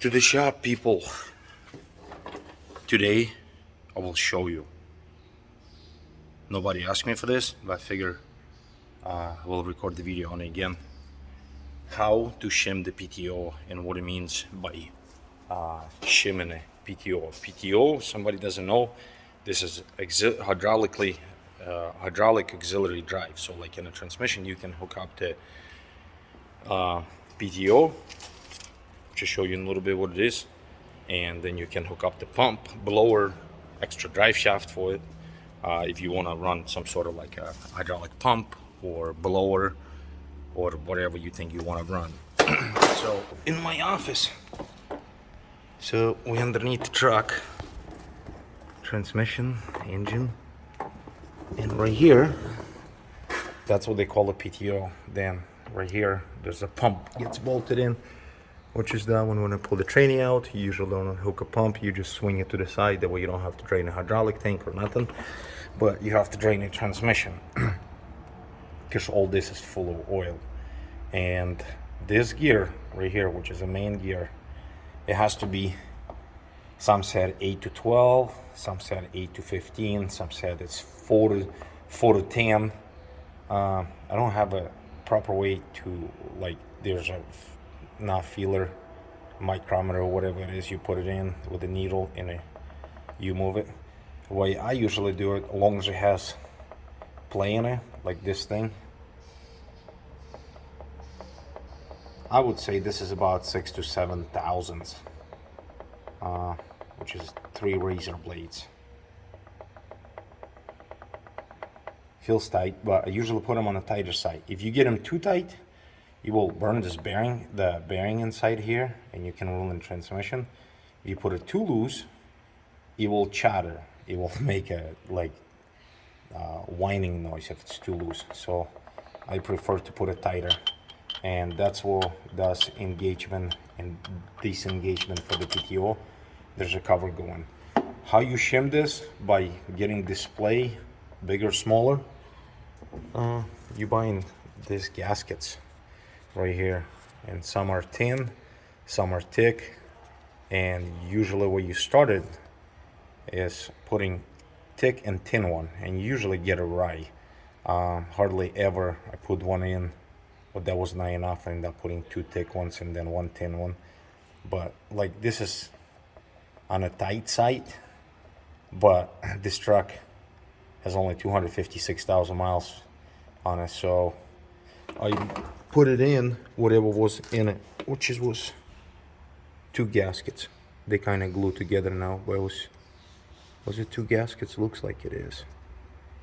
to the shop, people. Today I will show you. Nobody asked me for this, but I figure we'll record the video on it again. How to shim the PTO and what it means by shimming a PTO. PTO, somebody doesn't know, this is hydraulic auxiliary drive. So like in a transmission, you can hook up the PTO, just show you a little bit what it is, and then you can hook up the pump, blower, extra drive shaft for it. If you want to run some sort of like a hydraulic pump or blower or whatever you think you want to run. So in my office, so we underneath the truck, transmission, engine, and right here, that's what they call a PTO. Then right here, there's a pump gets bolted in, which is that one. When I pull the tranny out, you usually don't hook a pump, you just swing it to the side. That way you don't have to drain a hydraulic tank or nothing, but you have to drain a transmission because all this is full of oil. And this gear right here, which is a main gear, it has to be, some said 8 to 12, some said 8 to 15, some said it's 4 to 10. I don't have a proper way to, like, there's a knot feeler, micrometer, or whatever it is, you put it in with a needle and you move it. The way I usually do it, as long as it has play in it, like this thing, I would say this is about 6 to 7 thousandths, which is 3 razor blades. Feels tight, but I usually put them on the tighter side. If you get them too tight, you will burn this bearing, the bearing inside here, and you can ruin the transmission. If you put it too loose, it will chatter. It will make a like whining noise if it's too loose. So I prefer to put it tighter, and that's what does engagement and disengagement for the PTO. There's a cover going. How you shim this? By getting display bigger, smaller. You buying these gaskets right here, and some are thin, some are thick, and usually where you started is putting thick and thin one, and you usually get it right. Hardly ever I put one in, but that was not enough. I ended up putting 2 thick ones and then 1 thin one. But like this is on a tight side, but this truck has only 256,000 miles on it, so I put it in whatever was in it, which was 2 gaskets. They kind of glue together now, but was it 2 gaskets? Looks like it is,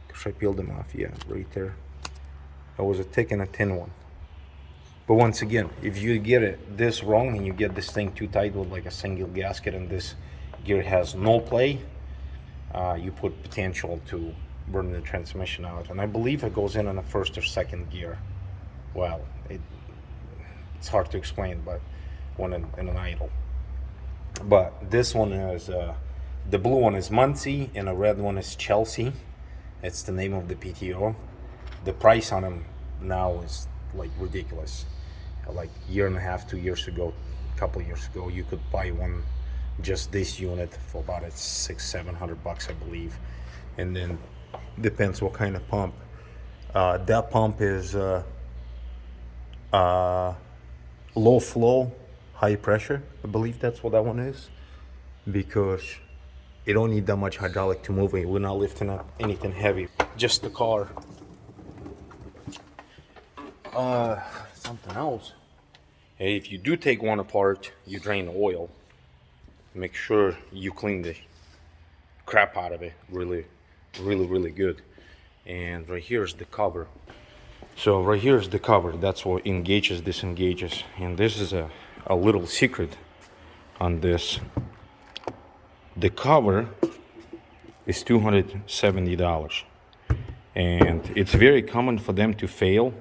because I peeled them off. Yeah, right there. That was a thick and a thin one. But once again, if you get it this wrong and you get this thing too tight with like a single gasket and this gear has no play, you put potential to burn the transmission out. And I believe it goes in a first or second gear. Well, it's hard to explain, but when in an idle. But this one is the blue one is Muncie and the red one is Chelsea. It's the name of the PTO. The price on them now is like ridiculous. Like year and a half, 2 years ago, a couple years ago, you could buy one, just this unit, for about $600-700, I believe. And then depends what kind of pump. That pump is low flow, high pressure. I believe that's what that one is, because you don't need that much hydraulic to move it. We're not lifting up anything heavy, just the car. Something else. Hey, if you do take one apart, you drain the oil. Make sure you clean the crap out of it really good. And right here is the cover. So right here is the cover. That's what engages, disengages. And this is a little secret on this. The cover is $270, and it's very common for them to fail.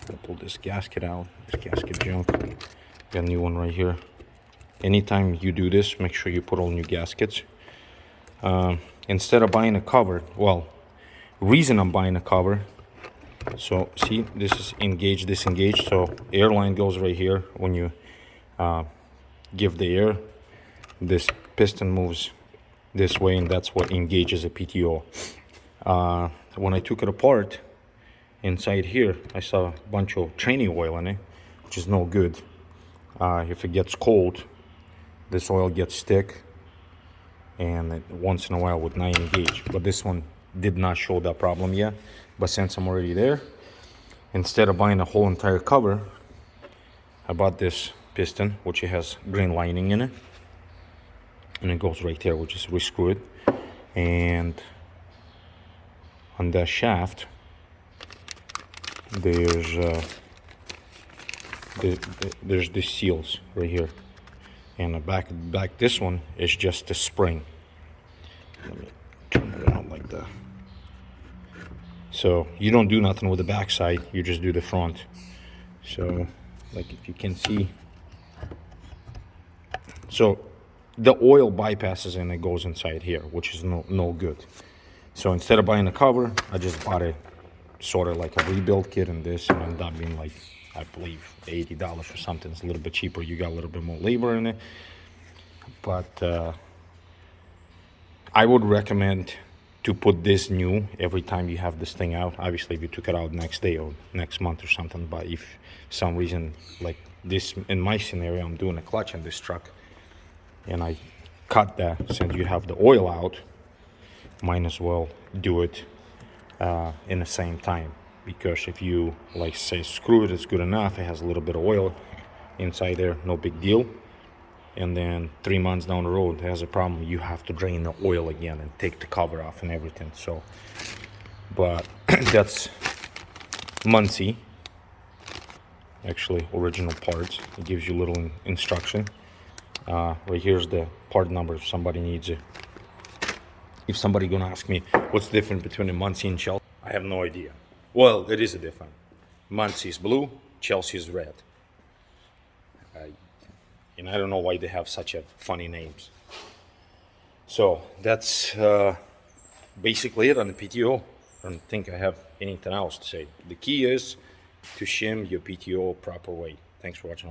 I'll pull this gasket out, this gasket junk. Got a new one right here. Anytime you do this, make sure you put all new gaskets. Instead of buying a cover, well, reason I'm buying a cover, so see, this is engaged, disengaged, so air line goes right here when you give the air, this piston moves this way, and that's what engages a PTO. When I took it apart, inside here I saw a bunch of training oil in it, which is no good. If it gets cold, this oil gets thick, and once in a while would not engage. But this one did not show that problem yet. But since I'm already there, instead of buying a whole entire cover, I bought this piston, which it has green lining in it, and it goes right there, which is rescrew it. And on that shaft, there's the seals right here, and the back this one is just a spring. Let me turn it around like that. So you don't do nothing with the back side, you just do the front. So like if you can see, so the oil bypasses and it goes inside here, which is no good. So instead of buying a cover, I just bought a sort of like a rebuild kit, and this and ended up being like, I believe $80 or something. It's a little bit cheaper. You got a little bit more labor in it, but I would recommend to put this new every time you have this thing out. Obviously if you took it out next day or next month or something, but if some reason like this, in my scenario, I'm doing a clutch in this truck and I cut that, since you have the oil out, might as well do it in the same time. Because if you like say screw it, it's good enough, it has a little bit of oil inside there, no big deal. And then 3 months down the road, it has a problem, you have to drain the oil again and take the cover off and everything. So, but that's Muncie, actually original parts. It gives you a little instruction. Right here's the part number if somebody needs it. If somebody gonna ask me what's the difference between a Muncie and Chelsea, I have no idea. Well, it is a difference. Muncie is blue, Chelsea is red. And I don't know why they have such a funny names. So that's basically it on the PTO. I don't think I have anything else to say. The key is to shim your PTO proper way. Thanks for watching.